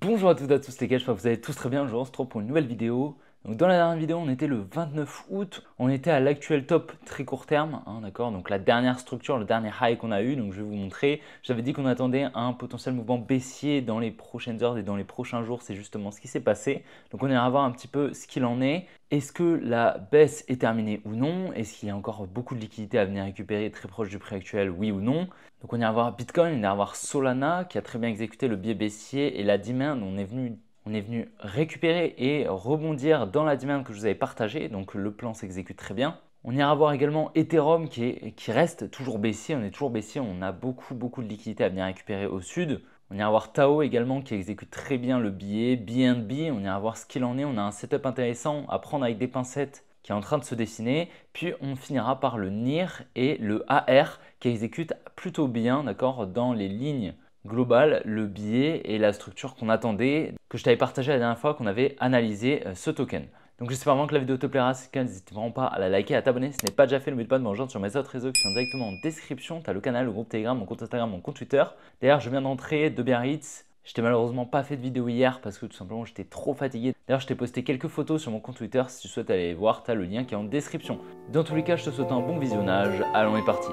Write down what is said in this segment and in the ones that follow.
Bonjour à toutes et à tous les gars, j'espère que vous allez tous très bien. Je vous retrouve pour une nouvelle vidéo. Donc dans la dernière vidéo, on était le 29 août, on était à l'actuel top très court terme, d'accord. Donc la dernière structure, le dernier high qu'on a eu, donc je vais vous montrer. J'avais dit qu'on attendait un potentiel mouvement baissier dans les prochaines heures et dans les prochains jours, c'est justement ce qui s'est passé. Donc on ira voir un petit peu ce qu'il en est. Est-ce que la baisse est terminée ou non? Est-ce qu'il y a encore beaucoup de liquidités à venir récupérer très proche du prix actuel, oui ou non? Donc on ira voir Bitcoin, on ira voir Solana qui a très bien exécuté le biais baissier et la demand, on est venu récupérer et rebondir dans la demand que je vous avais partagée, donc le plan s'exécute très bien. On ira voir également Ethereum qui reste toujours baissier, on est toujours baissier, on a beaucoup de liquidités à venir récupérer au sud. On ira voir Tao également qui exécute très bien le billet, BNB, on ira voir ce qu'il en est, on a un setup intéressant à prendre avec des pincettes qui est en train de se dessiner. Puis on finira par le NIR et le AR qui exécutent plutôt bien, d'accord, dans les lignes globales, le billet et la structure qu'on attendait, que je t'avais partagé la dernière fois qu'on avait analysé ce token. Donc j'espère vraiment que la vidéo te plaira, si c'est le cas, n'hésite vraiment pas à la liker, à t'abonner. Si ce n'est pas déjà fait, n'oublie pas de me rejoindre sur mes autres réseaux qui sont directement en description. Tu as le canal, le groupe Telegram, mon compte Instagram, mon compte Twitter. D'ailleurs, je viens d'entrer de Biarritz. Je t'ai malheureusement pas fait de vidéo hier parce que tout simplement j'étais trop fatigué. D'ailleurs, je t'ai posté quelques photos sur mon compte Twitter. Si tu souhaites aller les voir, tu as le lien qui est en description. Dans tous les cas, je te souhaite un bon visionnage. Allons, on est parti.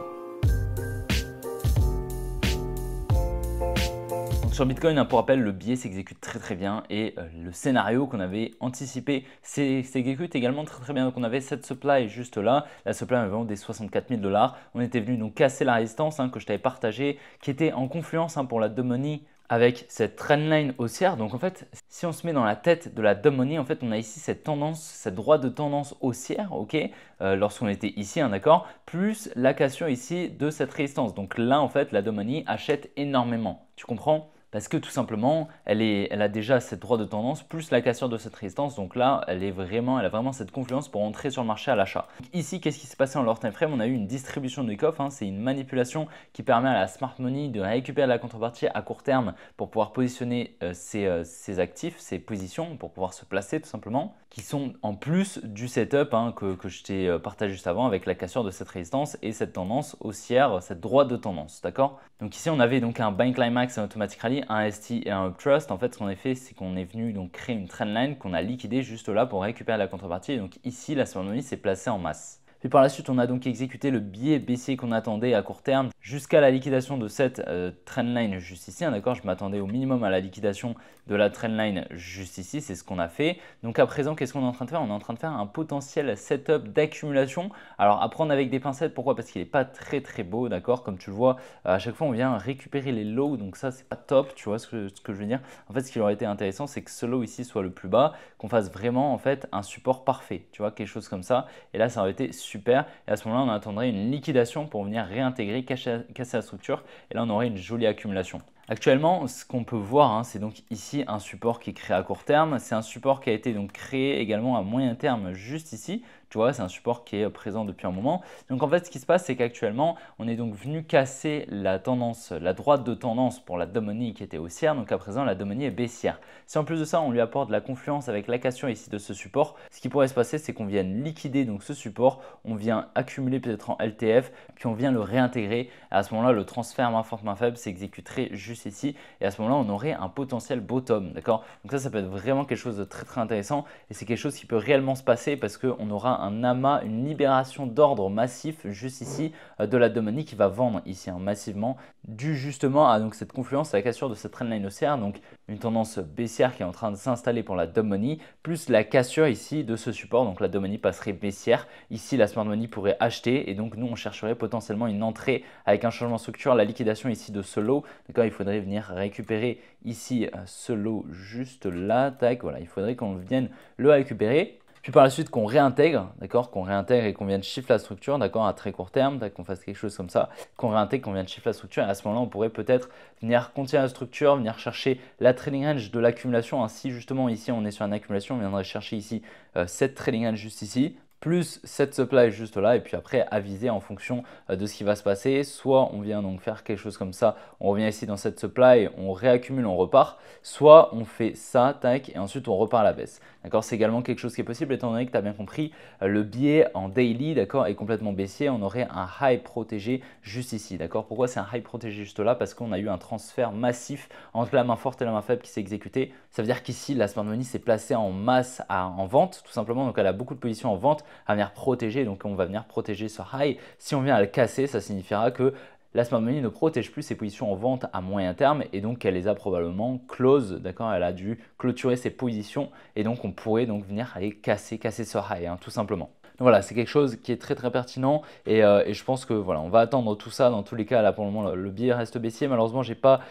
Sur Bitcoin, pour rappel, le biais s'exécute très bien et le scénario qu'on avait anticipé s'exécute également très bien. Donc on avait cette supply juste là, la supply avait vraiment des 64 000 $. On était venu donc casser la résistance que je t'avais partagée, qui était en confluence pour la dumb money avec cette trendline haussière. Donc en fait, si on se met dans la tête de la dumb money, en fait, on a ici cette tendance, cette droite de tendance haussière, ok, lorsqu'on était ici, d'accord, plus la cassure ici de cette résistance. Donc là, en fait, la dumb money achète énormément. Tu comprends? Parce que tout simplement, elle a déjà cette droite de tendance plus la cassure de cette résistance. Donc là, elle a vraiment cette confluence pour entrer sur le marché à l'achat. Ici, qu'est-ce qui s'est passé en lower time frame? On a eu une distribution de coffre. C'est une manipulation qui permet à la smart money de récupérer la contrepartie à court terme pour pouvoir positionner ses actifs, ses positions, pour pouvoir se placer tout simplement, qui sont en plus du setup que je t'ai partagé juste avant avec la cassure de cette résistance et cette tendance haussière, cette droite de tendance, d'accord? Donc ici, on avait donc un buy climax et un automatic rally, un ST et un uptrust. En fait, ce qu'on a fait, c'est qu'on est venu donc créer une trendline qu'on a liquidée juste là pour récupérer la contrepartie. Et donc ici, la smart money s'est placée en masse. Puis par la suite, on a donc exécuté le biais baissier qu'on attendait à court terme jusqu'à la liquidation de cette trendline juste ici. D'accord, je m'attendais au minimum à la liquidation de la trendline juste ici, c'est ce qu'on a fait. Donc à présent, qu'est-ce qu'on est en train de faire? On est en train de faire un potentiel setup d'accumulation. Alors à prendre avec des pincettes, pourquoi? Parce qu'il n'est pas très beau, d'accord. Comme tu le vois, à chaque fois, on vient récupérer les lows, donc ça, c'est pas top, tu vois ce que je veux dire? En fait, ce qui aurait été intéressant, c'est que ce low ici soit le plus bas, qu'on fasse vraiment en fait un support parfait, tu vois, quelque chose comme ça. Et là, ça aurait été super. Et à ce moment-là, on attendrait une liquidation pour venir réintégrer, casser la structure. Et là, on aurait une jolie accumulation. Actuellement, ce qu'on peut voir, c'est donc ici un support qui est créé à court terme. C'est un support qui a été donc créé également à moyen terme juste ici. Tu vois, c'est un support qui est présent depuis un moment. Donc en fait, ce qui se passe, c'est qu'actuellement, on est donc venu casser la tendance, la droite de tendance pour la dumb money qui était haussière. Donc à présent, la dumb money est baissière. Si en plus de ça, on lui apporte de la confluence avec la cassure ici de ce support, ce qui pourrait se passer, c'est qu'on vienne liquider donc ce support, on vient accumuler peut-être en LTF, puis on vient le réintégrer. Et à ce moment-là, le transfert main forte, main faible s'exécuterait juste ici. Et à ce moment-là, on aurait un potentiel bottom, d'accord? Donc ça peut être vraiment quelque chose de très intéressant. Et c'est quelque chose qui peut réellement se passer parce qu'on aura un amas, une libération d'ordre massif juste ici de la dumb money qui va vendre ici massivement, dû justement à donc, cette confluence, à la cassure de cette trendline haussière, donc une tendance baissière qui est en train de s'installer pour la dumb money, plus la cassure ici de ce support, donc la dumb money passerait baissière. Ici, la smart money pourrait acheter et donc nous, on chercherait potentiellement une entrée avec un changement de structure, la liquidation ici de ce lot. D'accord, il faudrait venir récupérer ici ce lot juste là, tac, voilà, il faudrait qu'on vienne le récupérer. Puis par la suite qu'on réintègre, d'accord, qu'on réintègre et qu'on vienne shift la structure, d'accord, à très court terme, qu'on fasse quelque chose comme ça, qu'on réintègre, qu'on vienne shift la structure. Et à ce moment-là, on pourrait peut-être venir continuer la structure, venir chercher la trading range de l'accumulation. Si justement ici on est sur une accumulation, on viendrait chercher ici cette trading range juste ici. plus cette supply juste là et puis après aviser en fonction de ce qui va se passer. Soit on vient donc faire quelque chose comme ça, on revient ici dans cette supply, on réaccumule, on repart. Soit on fait ça, tac, et ensuite on repart à la baisse. D'accord, c'est également quelque chose qui est possible étant donné que tu as bien compris, le biais en daily, d'accord, est complètement baissier. On aurait un high protégé juste ici, d'accord. Pourquoi c'est un high protégé juste là? Parce qu'on a eu un transfert massif entre la main forte et la main faible qui s'est exécuté. Ça veut dire qu'ici, la smart money s'est placée en masse en vente, tout simplement. Donc elle a beaucoup de positions en vente à venir protéger. Donc on va venir protéger ce high. Si on vient à le casser, ça signifiera que la smart money ne protège plus ses positions en vente à moyen terme et donc elle les a probablement close, d'accord. Elle a dû clôturer ses positions et donc on pourrait donc venir aller casser ce high, hein, tout simplement. Donc voilà, c'est quelque chose qui est très très pertinent et je pense que voilà, on va attendre tout ça. Dans tous les cas, là pour le moment, le billet reste baissier. Malheureusement, j'ai pas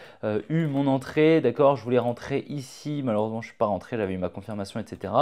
eu mon entrée, d'accord. Je voulais rentrer ici, malheureusement, je suis pas rentré. J'avais eu ma confirmation, etc.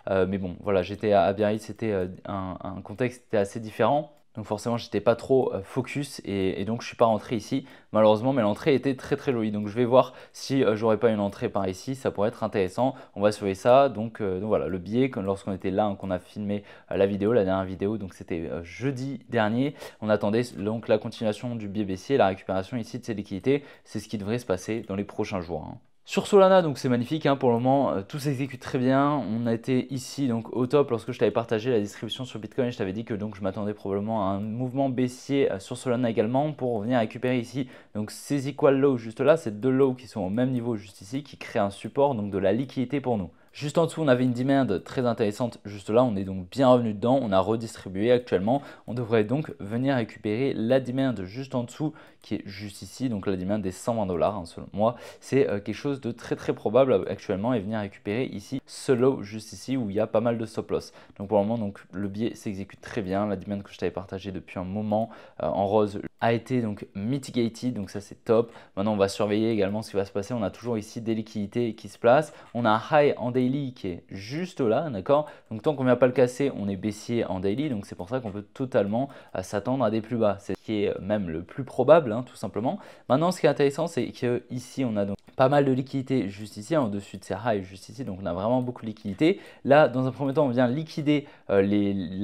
Mais bon, voilà, j'étais à Biarritz, c'était un contexte qui était assez différent. Donc forcément, j'étais pas trop focus et donc je suis pas rentré ici malheureusement, mais l'entrée était très très jolie. Donc je vais voir si j'aurais pas une entrée par ici, ça pourrait être intéressant. On va surveiller ça. Donc voilà, le billet, lorsqu'on était là, hein, qu'on a filmé la vidéo, la dernière vidéo, donc c'était jeudi dernier. On attendait donc la continuation du billet baissier, la récupération ici de ces liquidités. C'est ce qui devrait se passer dans les prochains jours, hein. Sur Solana, donc c'est magnifique, hein, pour le moment, tout s'exécute très bien. On a été ici donc au top lorsque je t'avais partagé la distribution sur Bitcoin. Je t'avais dit que donc je m'attendais probablement à un mouvement baissier sur Solana également pour venir récupérer ici donc ces equal lows juste là, ces deux lows qui sont au même niveau juste ici, qui créent un support, donc de la liquidité pour nous. Juste en dessous, on avait une demand très intéressante juste là. On est donc bien revenu dedans. On a redistribué actuellement. On devrait donc venir récupérer la demand juste en dessous qui est juste ici. Donc la demand des 120 $, hein, selon moi. C'est quelque chose de très très probable actuellement et venir récupérer ici ce low juste ici où il y a pas mal de stop loss. Donc pour le moment, donc, le biais s'exécute très bien. La demand que je t'avais partagée depuis un moment en rose a été donc mitigated, donc ça c'est top. Maintenant on va surveiller également ce qui va se passer. On a toujours ici des liquidités qui se placent. On a un high en daily qui est juste là, d'accord. Donc tant qu'on ne vient pas le casser, on est baissier en daily, donc c'est pour ça qu'on peut totalement s'attendre à des plus bas. C'est ce qui est même le plus probable, hein, tout simplement. Maintenant ce qui est intéressant, c'est que ici on a donc pas mal de liquidités juste ici, en dessus de ces highs juste ici, donc on a vraiment beaucoup de liquidités. Là, dans un premier temps, on vient liquider la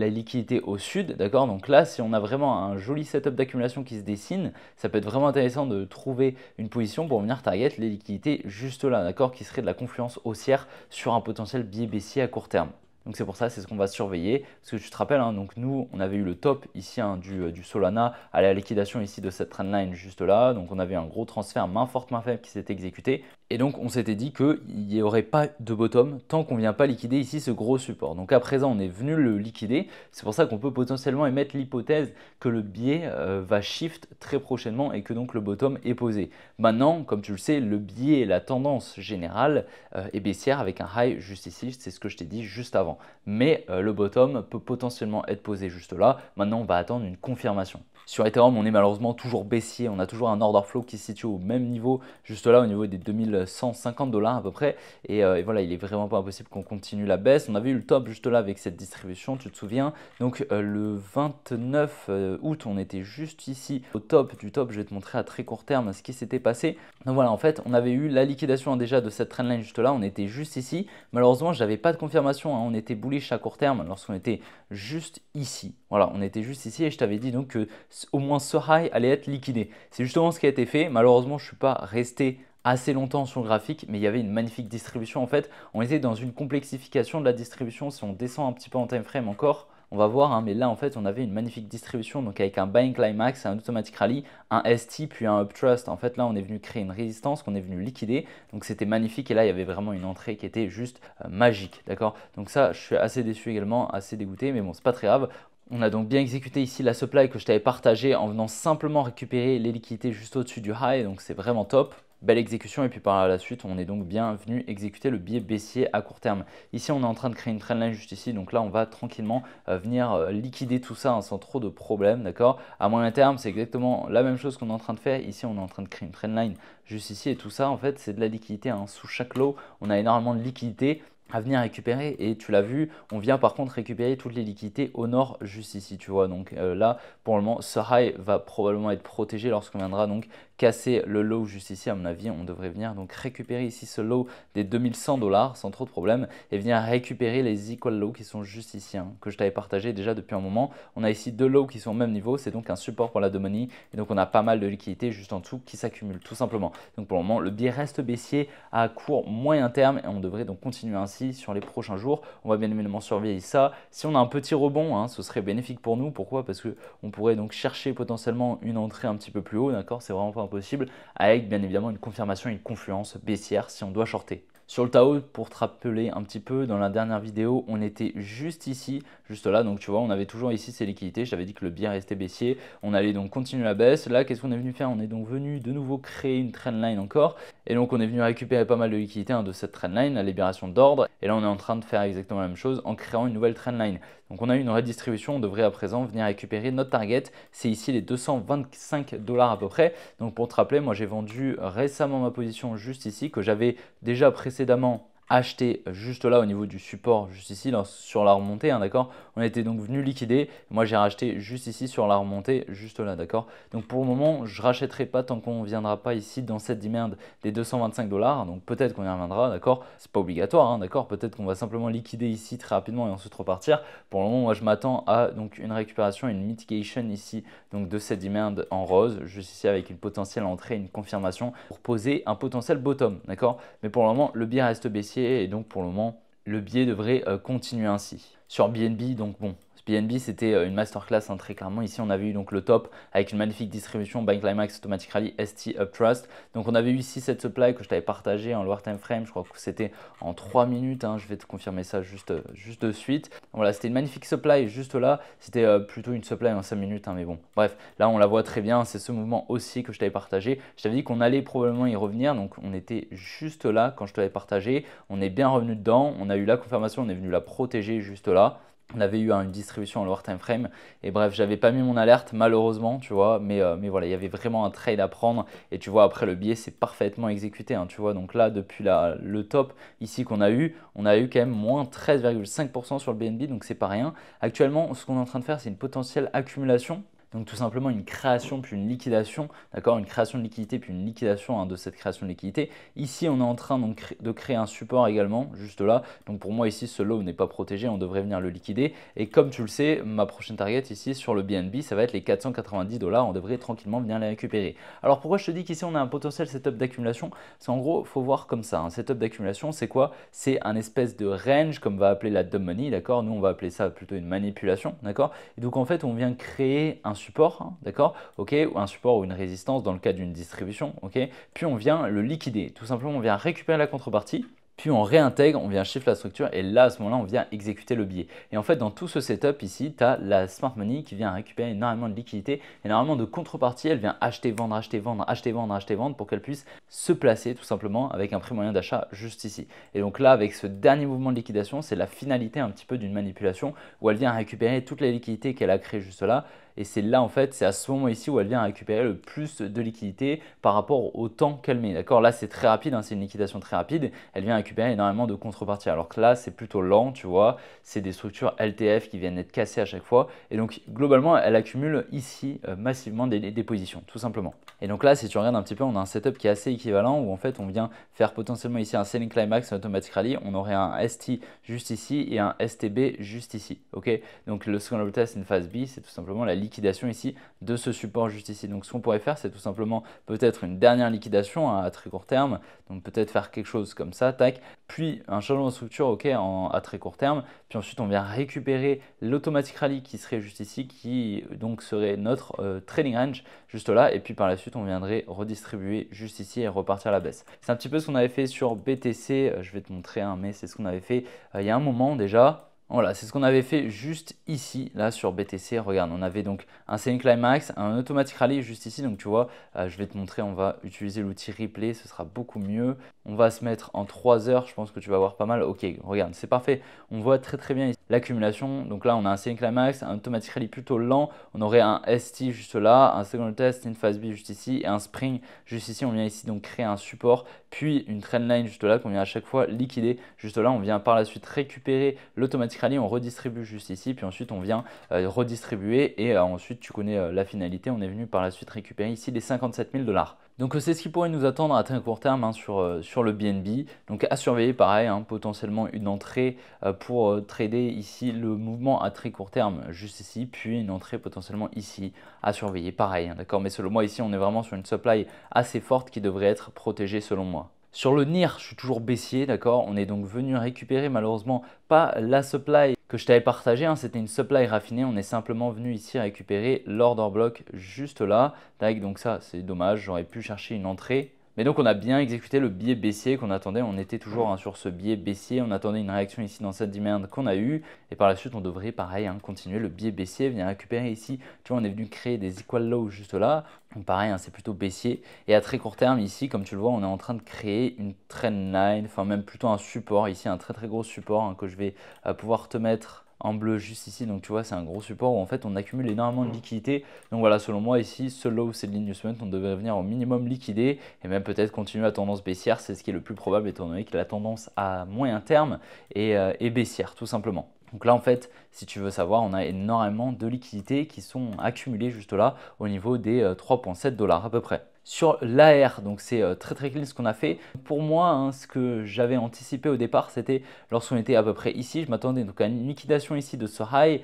liquidité au sud, d'accord. Donc là, si on a vraiment un joli setup d'accumulation qui se dessine, ça peut être vraiment intéressant de trouver une position pour venir target les liquidités juste là, d'accord, qui serait de la confluence haussière sur un potentiel biais baissier à court terme. Donc c'est pour ça, c'est ce qu'on va surveiller. Parce que tu te rappelles, hein, donc nous, on avait eu le top ici, hein, du Solana à la liquidation ici de cette trendline juste là. Donc on avait un gros transfert main forte, main faible qui s'était exécuté. Et donc on s'était dit qu'il n'y aurait pas de bottom tant qu'on ne vient pas liquider ici ce gros support. Donc à présent, on est venu le liquider. C'est pour ça qu'on peut potentiellement émettre l'hypothèse que le biais va shift très prochainement et que donc le bottom est posé. Maintenant, comme tu le sais, le biais, la tendance générale est baissière avec un high juste ici. C'est ce que je t'ai dit juste avant. Mais le bottom peut potentiellement être posé juste là. Maintenant, on va attendre une confirmation. Sur Ethereum, on est malheureusement toujours baissier. On a toujours un order flow qui se situe au même niveau, juste là, au niveau des 2150 $ à peu près. Et voilà, il est vraiment pas impossible qu'on continue la baisse. On avait eu le top juste là avec cette distribution, tu te souviens. Donc le 29 août, on était juste ici au top du top. Je vais te montrer à très court terme ce qui s'était passé. Donc voilà, en fait, on avait eu la liquidation déjà de cette trendline juste là. On était juste ici. Malheureusement, je n'avais pas de confirmation, hein. On était bullish à court terme lorsqu'on était juste ici. Voilà, on était juste ici et je t'avais dit donc que au moins ce high allait être liquidé. C'est justement ce qui a été fait. Malheureusement, je ne suis pas resté assez longtemps sur le graphique, mais il y avait une magnifique distribution. En fait, on était dans une complexification de la distribution. Si on descend un petit peu en time frame encore, on va voir, hein, mais là en fait on avait une magnifique distribution, donc avec un buying climax, un automatic rally, un ST puis un uptrust. En fait là on est venu créer une résistance qu'on est venu liquider, donc c'était magnifique et là il y avait vraiment une entrée qui était juste magique, d'accord. Donc ça je suis assez déçu également, assez dégoûté, mais bon c'est pas très grave. On a donc bien exécuté ici la supply que je t'avais partagée en venant simplement récupérer les liquidités juste au-dessus du high, donc c'est vraiment top. Belle exécution et puis par la suite on est donc bien venu exécuter le biais baissier à court terme. Ici on est en train de créer une trendline juste ici, donc là on va tranquillement venir liquider tout ça, hein, sans trop de problèmes, d'accord. À moyen terme c'est exactement la même chose qu'on est en train de faire. Ici on est en train de créer une trendline juste ici et tout ça en fait c'est de la liquidité, hein. Sous chaque lot on a énormément de liquidité. à venir récupérer et tu l'as vu, on vient par contre récupérer toutes les liquidités au nord juste ici, tu vois. Donc là, pour le moment, ce high va probablement être protégé lorsqu'on viendra donc casser le low juste ici. À mon avis, on devrait venir donc récupérer ici ce low des 2100 $ sans trop de problème et venir récupérer les equal lows qui sont juste ici, hein, que je t'avais partagé déjà depuis un moment. On a ici deux lows qui sont au même niveau, c'est donc un support pour la money et donc on a pas mal de liquidités juste en dessous qui s'accumulent tout simplement. Donc pour le moment, le billet reste baissier à court moyen terme et on devrait donc continuer ainsi sur les prochains jours. On va bien évidemment surveiller ça. Si on a un petit rebond, hein, ce serait bénéfique pour nous. Pourquoi? Parce qu'on pourrait donc chercher potentiellement une entrée un petit peu plus haut, d'accord? C'est vraiment pas impossible, avec bien évidemment une confirmation et une confluence baissière si on doit shorter. Sur le Tao, pour te rappeler un petit peu, dans la dernière vidéo, on était juste ici, juste là. Donc tu vois, on avait toujours ici ces liquidités. Je t'avais dit que le billet restait baissier. On allait donc continuer la baisse. Là, qu'est-ce qu'on est venu faire? On est donc venu de nouveau créer une trendline encore. Et donc on est venu récupérer pas mal de liquidités, hein, de cette trendline, la libération d'ordre. Et là, on est en train de faire exactement la même chose en créant une nouvelle trendline. Donc on a eu une redistribution. On devrait à présent venir récupérer notre target. C'est ici les 225 $ à peu près. Donc pour te rappeler, moi j'ai vendu récemment ma position juste ici que j'avais déjà précédemment acheté juste là au niveau du support, juste ici là, sur la remontée, hein, d'accord. On était donc venu liquider. Moi j'ai racheté juste ici sur la remontée, juste là, d'accord. Donc pour le moment, je rachèterai pas tant qu'on ne viendra pas ici dans cette demand des 225 $. Donc peut-être qu'on y reviendra, d'accord. C'est pas obligatoire, hein, d'accord. Peut-être qu'on va simplement liquider ici très rapidement et ensuite repartir. Pour le moment, moi je m'attends à donc une récupération, une mitigation ici donc de cette demand en rose, juste ici avec une potentielle entrée, une confirmation pour poser un potentiel bottom, d'accord. Mais pour le moment, le billet reste baissier et donc pour le moment, le billet devrait continuer ainsi. Sur BNB, donc bon, BNB c'était une masterclass, hein, très clairement. Ici on avait eu donc le top avec une magnifique distribution Buy Climax Automatic Rally ST Up Trust. Donc on avait eu ici cette supply que je t'avais partagé en lower time frame, je crois que c'était en 3 minutes, hein, je vais te confirmer ça juste de suite. Voilà, c'était une magnifique supply juste là, c'était plutôt une supply en 5 minutes, hein, mais bon, bref, là on la voit très bien, c'est ce mouvement aussi que je t'avais partagé. Je t'avais dit qu'on allait probablement y revenir, donc on était juste là quand je t'avais partagé, on est bien revenu dedans, on a eu la confirmation, on est venu la protéger juste là. On avait eu une distribution en lower time frame et bref, j'avais pas mis mon alerte malheureusement, tu vois, mais voilà, il y avait vraiment un trade à prendre et tu vois, après le billet c'est parfaitement exécuté, hein, tu vois. Donc là, depuis le top ici qu'on a eu, on a eu quand même moins 13,5% sur le BNB, donc c'est pas rien. Actuellement, ce qu'on est en train de faire, c'est une potentielle accumulation. Donc tout simplement une création puis une liquidation, d'accord, une création de liquidité puis une liquidation, hein, de cette création de liquidité. Ici, on est en train donc, de créer un support également, juste là. Donc pour moi ici, ce low n'est pas protégé, on devrait venir le liquider. Et comme tu le sais, ma prochaine target ici sur le BNB, ça va être les 490 $. On devrait tranquillement venir les récupérer. Alors pourquoi je te dis qu'ici on a un potentiel setup d'accumulation? C'est en gros, il faut voir comme ça. Un setup d'accumulation, c'est quoi? C'est un espèce de range, comme va appeler la dumb money, d'accord. Nous, on va appeler ça plutôt une manipulation, d'accord. Et donc en fait, on vient créer un support, hein, d'accord, ok, ou un support ou une résistance dans le cas d'une distribution, ok, puis on vient le liquider. Tout simplement, on vient récupérer la contrepartie. Puis on réintègre, on vient shift la structure et là à ce moment-là on vient exécuter le billet. Et en fait dans tout ce setup ici, tu as la smart money qui vient récupérer énormément de liquidités, énormément de contrepartie, elle vient acheter, vendre, acheter, vendre, acheter, vendre, acheter, vendre pour qu'elle puisse se placer tout simplement avec un prix moyen d'achat juste ici. Et donc là avec ce dernier mouvement de liquidation, c'est la finalité un petit peu d'une manipulation où elle vient récupérer toutes les liquidités qu'elle a créées juste là. Et c'est là en fait, c'est à ce moment ici où elle vient récupérer le plus de liquidités par rapport au temps qu'elle met. D'accord, là c'est très rapide, hein, c'est une liquidation très rapide. Elle vient récupérer énormément de contrepartie. Alors que là c'est plutôt lent, tu vois. C'est des structures LTF qui viennent être cassées à chaque fois. Et donc globalement, elle accumule ici massivement des positions, tout simplement. Et donc là, si tu regardes un petit peu, on a un setup qui est assez équivalent où en fait on vient faire potentiellement ici un selling climax, un automatic rally. On aurait un ST juste ici et un STB juste ici. Ok, donc le second level test in phase B, c'est tout simplement la liquidation ici de ce support juste ici. Donc ce qu'on pourrait faire, c'est tout simplement peut-être une dernière liquidation, hein, à très court terme. Donc peut-être faire quelque chose comme ça, tac. Puis un changement de structure, ok, à très court terme. Puis ensuite, on vient récupérer l'automatic rally qui serait juste ici, qui donc serait notre trading range juste là. Et puis par la suite, on viendrait redistribuer juste ici et repartir à la baisse. C'est un petit peu ce qu'on avait fait sur BTC. Je vais te montrer, hein, mais c'est ce qu'on avait fait il y a un moment déjà. Voilà, c'est ce qu'on avait fait juste ici, là sur BTC. Regarde, on avait donc un selling climax, un automatic rally juste ici. Donc tu vois, je vais te montrer, on va utiliser l'outil replay, ce sera beaucoup mieux. On va se mettre en 3 heures, je pense que tu vas voir pas mal. Ok, regarde, c'est parfait. On voit très bien ici l'accumulation. Donc là, on a un selling climax, un automatic rally plutôt lent. On aurait un ST juste là, un second test, une phase B juste ici et un spring juste ici. On vient ici donc créer un support, puis une trendline juste là qu'on vient à chaque fois liquider. Juste là, on vient par la suite récupérer l'automatic rally, on redistribue juste ici, puis ensuite on vient redistribuer et ensuite tu connais la finalité. On est venu par la suite récupérer ici les 57 000 $. Donc c'est ce qui pourrait nous attendre à très court terme hein, sur le BNB. Donc à surveiller pareil, hein, potentiellement une entrée pour trader ici le mouvement à très court terme juste ici, puis une entrée potentiellement ici à surveiller pareil. Hein, d'accord, mais selon moi ici on est vraiment sur une supply assez forte qui devrait être protégée selon moi. Sur le NIR, je suis toujours baissier, d'accord. On est donc venu récupérer malheureusement pas la supply que je t'avais partagée, hein, c'était une supply raffinée. On est simplement venu ici récupérer l'order block juste là. Tac, donc ça c'est dommage, j'aurais pu chercher une entrée. Mais donc on a bien exécuté le biais baissier qu'on attendait, on était toujours hein, sur ce biais baissier, on attendait une réaction ici dans cette demand qu'on a eue et par la suite on devrait pareil hein, continuer le biais baissier, venir récupérer ici, tu vois on est venu créer des equal lows juste là, donc pareil hein, c'est plutôt baissier et à très court terme ici comme tu le vois on est en train de créer une trendline, enfin même plutôt un support ici, un très gros support hein, que je vais pouvoir te mettre en bleu juste ici, donc tu vois c'est un gros support où en fait on accumule énormément de liquidités. Donc voilà, selon moi ici ce low c'est de l'inducement, on devrait venir au minimum liquider et même peut-être continuer la tendance baissière, c'est ce qui est le plus probable étant donné que la tendance à moyen terme est baissière tout simplement. Donc là en fait si tu veux savoir on a énormément de liquidités qui sont accumulées juste là au niveau des 3,7 $ à peu près. Sur l'AR, donc c'est très clean ce qu'on a fait. Pour moi, hein, ce que j'avais anticipé au départ, c'était lorsqu'on était à peu près ici, je m'attendais donc à une liquidation ici de ce high,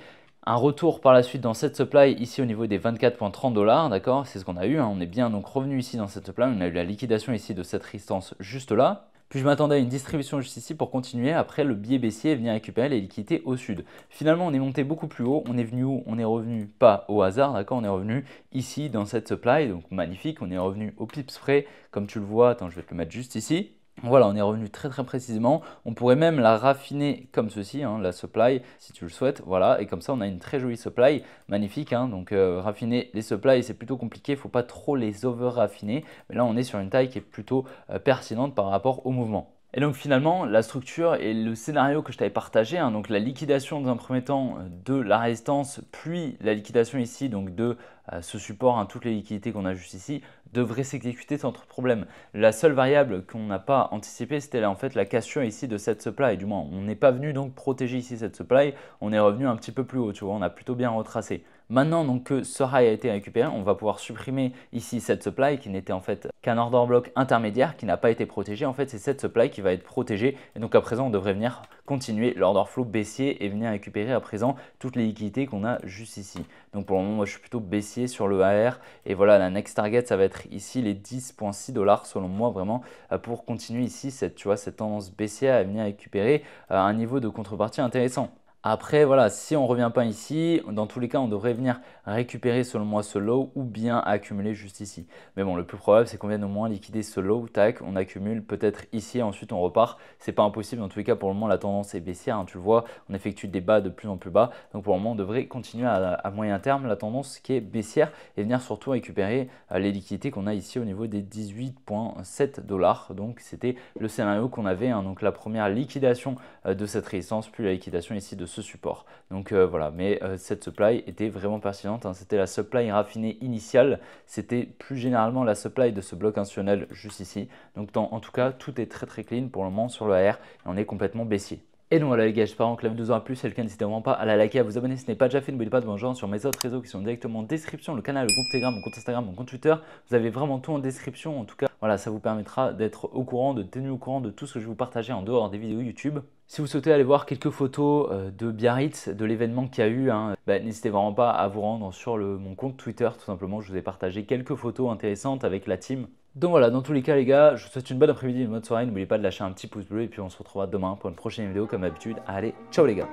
un retour par la suite dans cette supply ici au niveau des 24,30 $, d'accord? C'est ce qu'on a eu, hein. On est bien donc revenu ici dans cette supply, on a eu la liquidation ici de cette résistance juste là. Puis je m'attendais à une distribution juste ici pour continuer après le biais baissier et venir récupérer les liquidités au sud. Finalement, on est monté beaucoup plus haut. On est venu où? On est revenu pas au hasard, d'accord? On est revenu ici dans cette supply, donc magnifique. On est revenu au pips près, comme tu le vois. Attends, je vais te le mettre juste ici. Voilà, on est revenu très précisément. On pourrait même la raffiner comme ceci, hein, la supply, si tu le souhaites. Voilà, et comme ça, on a une très jolie supply, magnifique. Hein, donc, raffiner les supplies, c'est plutôt compliqué. Il ne faut pas trop les over-raffiner. Mais là, on est sur une taille qui est plutôt pertinente par rapport au mouvement. Et donc finalement, la structure et le scénario que je t'avais partagé, hein, donc la liquidation dans un premier temps de la résistance, puis la liquidation ici donc de ce support, hein, toutes les liquidités qu'on a juste ici, devrait s'exécuter sans trop de problème. La seule variable qu'on n'a pas anticipée, c'était en fait la cassure ici de cette supply. Du moins, on n'est pas venu donc protéger ici cette supply, on est revenu un petit peu plus haut, tu vois, on a plutôt bien retracé. Maintenant donc que ce high a été récupéré, on va pouvoir supprimer ici cette supply qui n'était en fait qu'un order block intermédiaire qui n'a pas été protégé. En fait, c'est cette supply qui va être protégée et donc à présent, on devrait venir continuer l'order flow baissier et venir récupérer à présent toutes les liquidités qu'on a juste ici. Donc pour le moment, moi je suis plutôt baissier sur le AR et voilà, la next target, ça va être ici les 10,6 $ selon moi vraiment pour continuer ici cette tendance baissière à venir récupérer un niveau de contrepartie intéressant. Après, voilà, si on ne revient pas ici, dans tous les cas, on devrait venir récupérer selon moi ce low ou bien accumuler juste ici. Mais bon, le plus probable, c'est qu'on vienne au moins liquider ce low, tac, on accumule peut-être ici et ensuite on repart. C'est pas impossible, dans tous les cas, pour le moment, la tendance est baissière, hein, tu le vois, on effectue des bas de plus en plus bas. Donc pour le moment, on devrait continuer à moyen terme la tendance qui est baissière et venir surtout récupérer les liquidités qu'on a ici au niveau des 18,7 $. Donc c'était le scénario qu'on avait, hein, donc la première liquidation de cette résistance, puis la liquidation ici de ce support. Donc voilà, mais cette supply était vraiment pertinente, hein. C'était la supply raffinée initiale, c'était plus généralement la supply de ce bloc institutionnel juste ici. Donc en tout cas, tout est très clean pour le moment sur le AR et on est complètement baissier. Et donc voilà les gars, j'espère que la vidéo vous aura plu. Si c'est le cas, n'hésitez vraiment pas à la liker, à vous abonner si ce n'est pas déjà fait. N'oubliez pas de vous rejoindre sur mes autres réseaux qui sont directement en description, le canal, le groupe Telegram, mon compte Instagram, mon compte Twitter. Vous avez vraiment tout en description. En tout cas, voilà, ça vous permettra d'être au courant, de tenir au courant de tout ce que je vais vous partager en dehors des vidéos YouTube. Si vous souhaitez aller voir quelques photos de Biarritz, de l'événement qu'il y a eu, hein, n'hésitez vraiment pas à vous rendre sur mon compte Twitter. Tout simplement, je vous ai partagé quelques photos intéressantes avec la team. Donc voilà, dans tous les cas les gars, je vous souhaite une bonne après-midi, une bonne soirée. N'oubliez pas de lâcher un petit pouce bleu et puis on se retrouvera demain pour une prochaine vidéo comme d'habitude. Allez, ciao les gars!